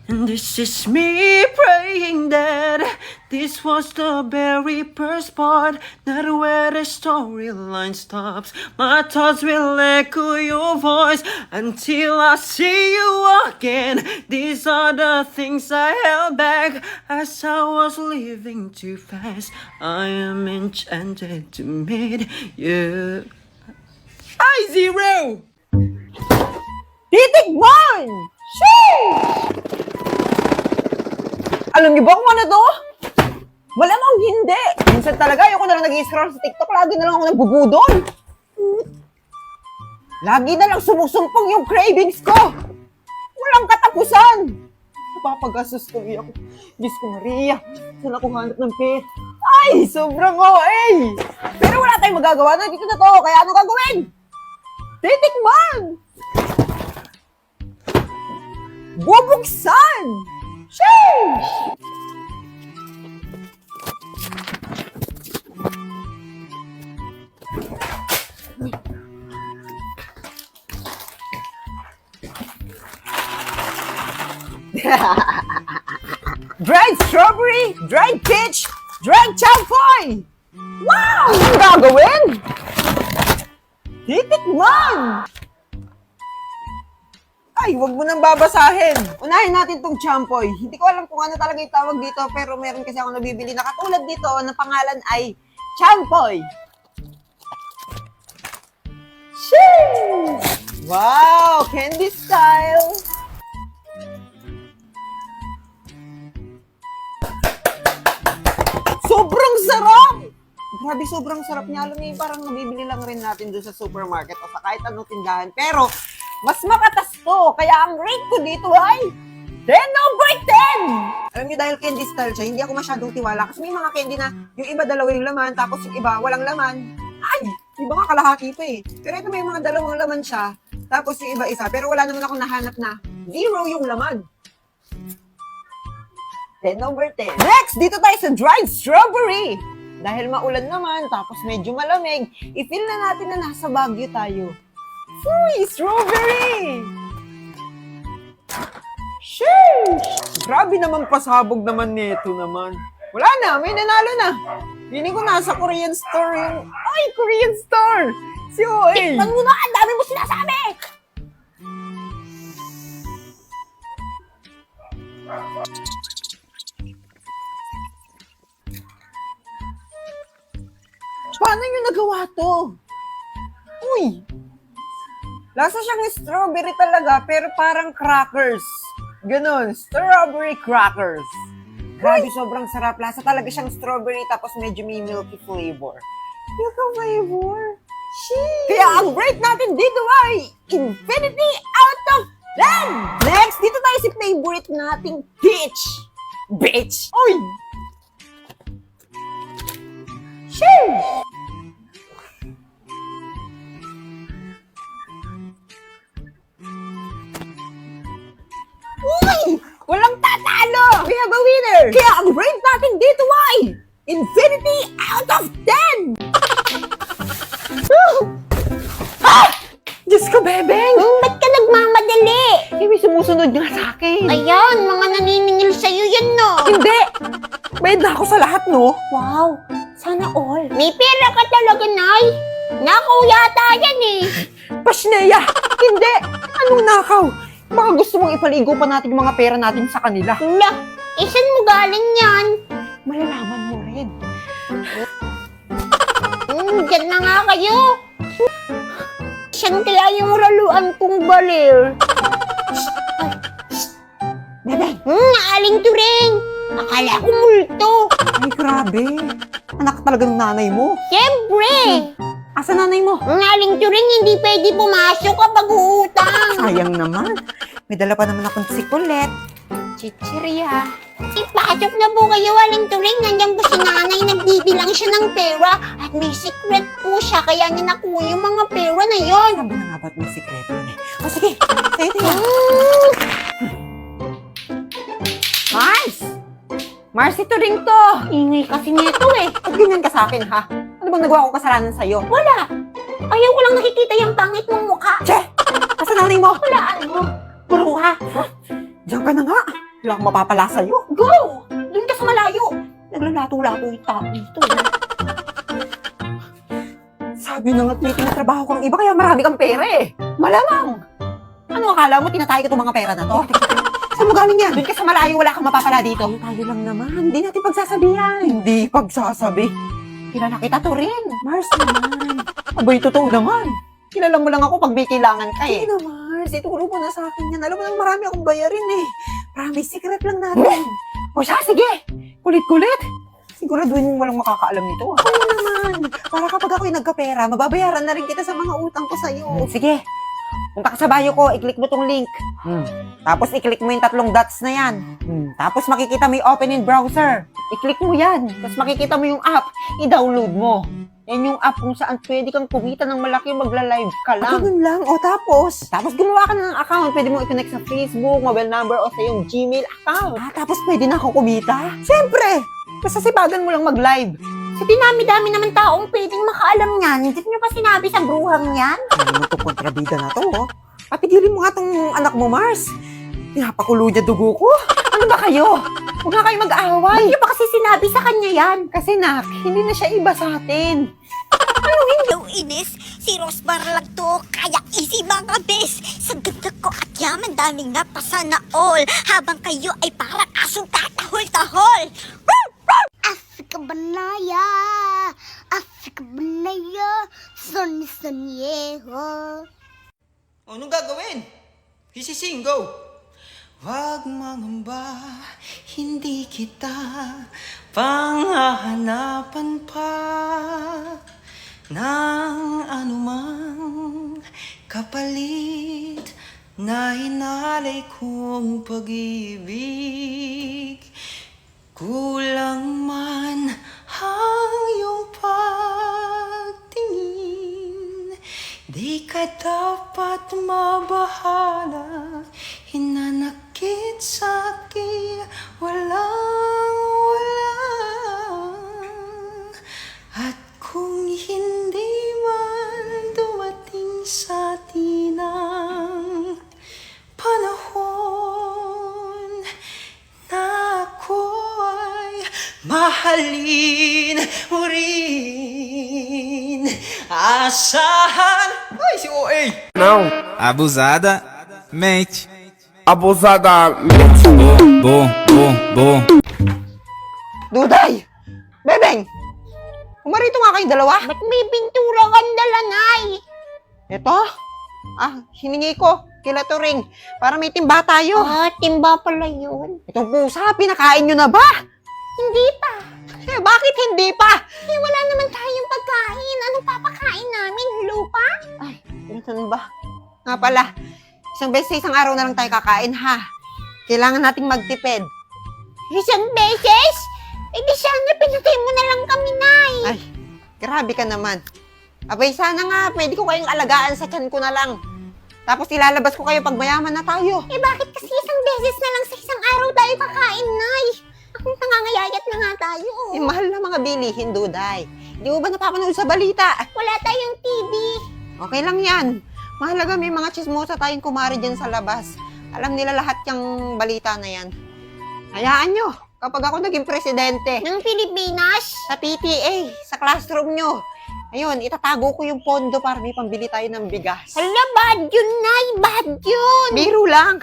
And this is me praying that this was the very first part, not where the storyline stops. My thoughts will echo your voice until I see you again. These are the things I held back as I was living too fast. I am enchanted to meet you. Ay, Zero! Titikman! Sheesh! Alam niyo ba kung ano to? Malamang hindi. Minsan talaga, ayoko na lang nag-i-scroll sa TikTok. Lagi na lang ako nagbubudol. Lagi na lang sumusumpong yung cravings ko. Walang katapusan. Napapagastos tuloy ako. Diyos ko Maria, saan ako hanap ng pera? Ay, sobrang OA. Pero wala tayong magagawa. Nandito na to, kaya ano gagawin? Titikman! Bubuksan! Sheesh! Dried strawberry, dried peach, dried champoy! Wow! Anong gagawin? Titikman! Ay, wag mo nang babasahin. Unahin natin tong champoy. Hindi ko alam kung ano talaga yung tawag dito, pero meron kasi ako nabibili na katulad dito na pangalan ay champoy. Sheesh! Wow! Candy style! Sobrang sarap! Grabe, sobrang sarap niya. Alam niyo, parang nabibili lang rin natin doon sa supermarket o sa kahit anong tindahan. Pero, mas makatas to. Kaya ang rate ko dito ay 10/10! Alam niyo, dahil candy style siya, hindi ako masyadong tiwala. Kasi may mga candy na yung iba dalawa yung laman, tapos yung iba walang laman. Ay! Iba nga kalahati ito eh. Pero ito may mga dalawang laman siya, tapos yung iba isa. Pero wala naman ako nahanap na 0 yung laman. 10/10. Next, dito tayo sa dried strawberry. Dahil maulan naman, tapos medyo malamig, i-feel na natin na nasa Baguio tayo. Uy, strawberry! Sheesh! Grabe naman pasabog naman nito naman. Wala na, may nanalo na. Feeling ko nasa Korean store yung... Ay, Korean store! Si OA! Tikman mo na! Ang dami mo sinasabi! Paano nyo nagawa to? Uy! Lasa siyang strawberry talaga, pero parang crackers. Ganon, strawberry crackers. Grabe, sobrang sarap. Lasa talaga siyang strawberry, tapos medyo may milky flavor. Milky flavor? Sheesh! Kaya ang rate natin dito ay infinity out of 10! Next, dito tayo si favorite nating peach. Bitch! Uy! Sheesh! Uy! Walang tatalo! We have a winner! Kaya ang rate natin dito ay infinity out of 10! Ah! Diyos ko, Bebeng! Ba't ka nagmamadali? Eh, may sumusunod nga sa akin. Ayan, mga naniningil sa'yo yan, no? Hindi! Bayad na ako sa lahat, no? Wow, sana all. May pera ka talaga, Nay. Nakaw yata yan eh. Pasneya! Hindi! Anong nakaw? Baka gusto mong ipaligo pa natin yung mga pera natin sa kanila. Hala, saan mo galing yan? Malalaman mo rin. Diyan na nga kayo. Saan kaya yung raluan kong balir? Bebeng! Aling turing. Akala ko multo. Ay, grabe. Anak talaga ng nanay mo. Siyempre. Asa nanay mo? Aling turing, hindi pwede pumasok kapag uutang. Sayang naman. May dala pa naman akong sikulet. Chichirya. Ipasok na po kayo, Aling Turing. Nandiyan po si nanay, nagbibilang siya ng pera. At may secret po siya, kaya niya nakuha yung mga pera na yon. Sabi na nga ba't may sikreto yun eh? O sige, sa'yo din. Mars! Mars, ito rin to. Ingay kasi nito eh. Ba't ganyan ka sa akin, ha? Ano bang nagawa kong kasalanan sa'yo? Wala. Ayaw ko lang nakikita yung pangit mong mukha. Che! Asa nanay mo? Wala, ano? Puro ha? Diyan ka na nga. Wala akong mapapala sa'yo. Go! Doon ka sa malayo. Naglalato-lato yung tao dito. Sabi na nga't may tinatrabaho kang iba kaya marami kang pera eh. Malamang. Ano akala mo, tinatay ko itong mga pera na to? Saan mo galing yan? Doon ka sa malayo, wala kang mapapala dito. Tayo lang naman. Hindi natin pagsasabihan. Hindi pagsasabi. Kilala kita to rin. Mars naman. Abay, totoo naman. Kilala mo lang ako pag may kailangan ka eh. Hindi na, Mars. Ituro mo na sa akin yan. Alam mo nang marami akong bayarin eh. Promise, secret lang natin. O siya, sige. Kulit-kulit. Siguraduhin mong walang makakaalam nito. Oo naman. Para kapag ako'y nagkapera, mababayaran na rin kita sa mga utang ko sa'yo. Sige. Punta ka sa bio ko, i-click mo tong link. Tapos i-click mo yung 3 dots na yan. Tapos makikita mo yung open in browser. I-click mo yan. Tapos makikita mo yung app. I-download mo. Yan yung app kung saan pwede kang kumita ng malaki, magla-live ka lang. Ganun lang. O tapos? Tapos gumawa ka na ng account. Pwede mo i-connect sa Facebook, mobile number, o sa yung Gmail account. Tapos pwede na ako kumita? Siyempre! Basta sipagan mo lang mag-live. Sa dinami-dami naman taong pwedeng makaalam niyan. Hindi nyo pa sinabi sa bruhang yan? Ano naman itong kontrabida na to, oh? Patigilin mo nga tong anak mo, Mars. Pinapakulo niya dugo ko. Ano ba kayo? Huwag nga kayo mag-aaway. Ba't nyo pa kasi sinabi sa kanya yan? Kasi nak, hindi na siya iba sa atin. Yung inis, si Rosbar lang to, kaya easy mga bes. Sa ganda ko at yaman, daming napasa na all. Habang kayo ay parang asong tatahol-tahol. Afrika Banaya, Afrika Banaya, Sonyeho. Anong gagawin? Hisising, go! Wag mangamba, hindi kita panghahanapan pa ng anumang kapalit na hinalay kong pag-ibig. Kulang man ang iyong pagtingin, di ka dapat mabahala. Hinanakit sa'kin, walang-wala. At kung hindi man dumating sa atin ang panahon na ako ay mahalin mo rin. Asahan. Ay, si OA. Não, Abusada, mente. abusadamente. Bom, bom, bom. Duday! Bebeng! Umarito nga kayong dalawa. Ba't may pintura kang dalanay? Ito? Hiningi ko. Kila Turing. Para may timba tayo. Timba pala yun. Itong pusa, pinakain nyo na ba? Hindi pa. Bakit hindi pa? Wala naman tayong pagkain. Anong papakain namin? Lupa? Ganun ba? Nga pala, isang beses sa isang araw na lang tayo kakain, ha? Kailangan nating magtipid. Isang beses? Di sana pinatay mo na lang kami, Nay. Ay, grabe ka naman. Abay, sana nga, pwede ko kayong alagaan sa tiyan ko na lang. Tapos ilalabas ko kayo pag mayaman na tayo. Bakit kasi isang beses na lang sa isang araw tayo kakain, Nay? Akong nangangayayat na nga tayo. Mahal na mga bilihin, Duday. Di mo ba napapanood sa balita? Wala tayong TV. Okay lang yan. Mahalaga may mga chismosa tayong kumari dyan sa labas. Alam nila lahat yung balita na yan. Hayaan nyo, kapag ako naging presidente, Ng Pilipinas? sa PTA, sa classroom nyo, ayun, itatago ko yung pondo para may pambili tayo ng bigas. Hala, bad yun, Nay. Bad yun. Biro lang.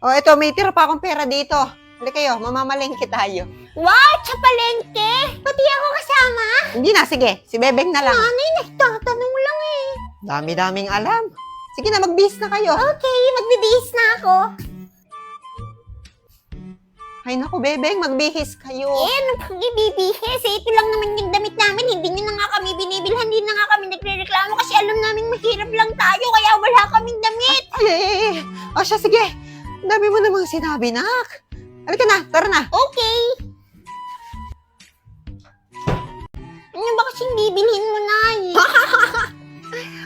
O, eto, may tira pa akong pera dito. Halika kayo, mamamalengke tayo. Wow, sa palengke. Pati ako kasama. Hindi na, sige, si Bebeng na lang. Nanay, nagtatanong lang eh. Dami-daming alam. Sige na, magbihis na kayo. Okay, magbibihis na ako. Ay naku, Bebeng, magbihis kayo. Ano pang ibibihis? Ito lang naman yung damit namin. Hindi nyo na nga kami binibilhan. Hindi na nga kami nagre-reklamo kasi alam namin mahirap lang tayo kaya wala kaming damit. Ay. O siya, sige. Ang dami mo namang sinabi, nak. Halika na, tara na. Okay. Ano ba kasing bibilhin mo, Nay?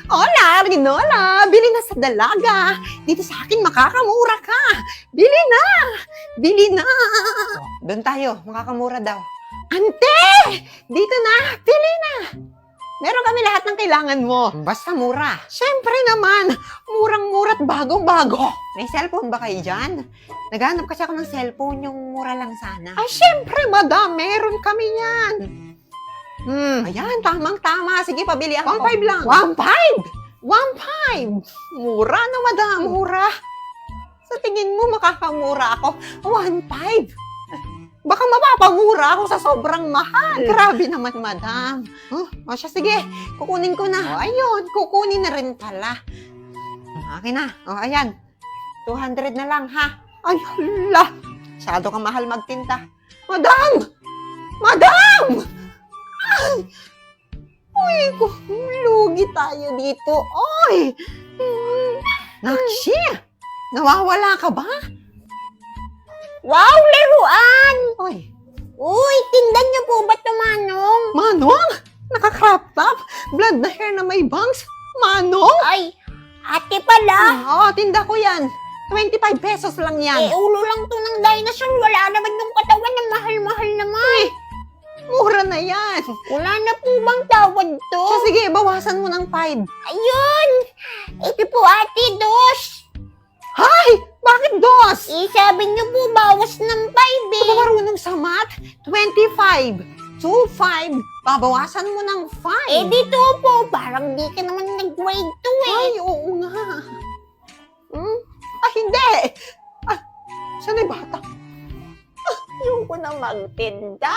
Hola, Rinola. Bili na sa dalaga. Dito sa akin, makakamura ka. Bili na. Bili na. Doon tayo, makakamura daw. Ante! Dito na. Bili na. Meron kami lahat ng kailangan mo. Basta mura. Siyempre naman, murang-mura't bagong-bago. May cellphone ba kayo dyan? Naghanap kasi ako ng cellphone, yung mura lang sana. Ay, siyempre, madam, meron kami yan. Ayan, tamang-tama. Sige, pabili ako. 1.5 lang. 1.5? 1.5? Mura na, madam. Mura. Sa tingin mo, makakamura ako. 1.5? Baka mapapamura ako sa sobrang mahal. Grabe naman, madam. O siya, sige. Kukunin ko na. O, ayun. Kukunin na rin pala. Akin na. O, ayan. 200 na lang, ha? Ay, hala. Masyado kang mahal magtinta. Madam! Madam! Ay! Uy, lugi tayo dito. Oy! Nakshi! Nawawala ka ba? Wow, laruan! Oy, Uy, tindan niyo po ba ito, Manong? Manong! Naka-crop top? Blood na hair na may bangs? Manong! Ay, ate pala. Oo, tinda ko yan. 25 pesos lang yan. Ulo lang to ng dinosaur. Wala naman yung katawan na mahal-mahal naman. Mura na yan. Wala na po bang tawad to? So, sige, bawasan mo ng 5. Ayun! Ito po, ate, dos. Hay! Bakit dos? Sabi niyo po, bawas ng 5 Hindi eh. ka marunong sa math? 25. 2.5. Babawasan mo ng 5. Dito po, parang di ka naman nag-grade 2 eh. Ay, oo nga. Hindi. Saan yung bata? Ayoko na magtinda.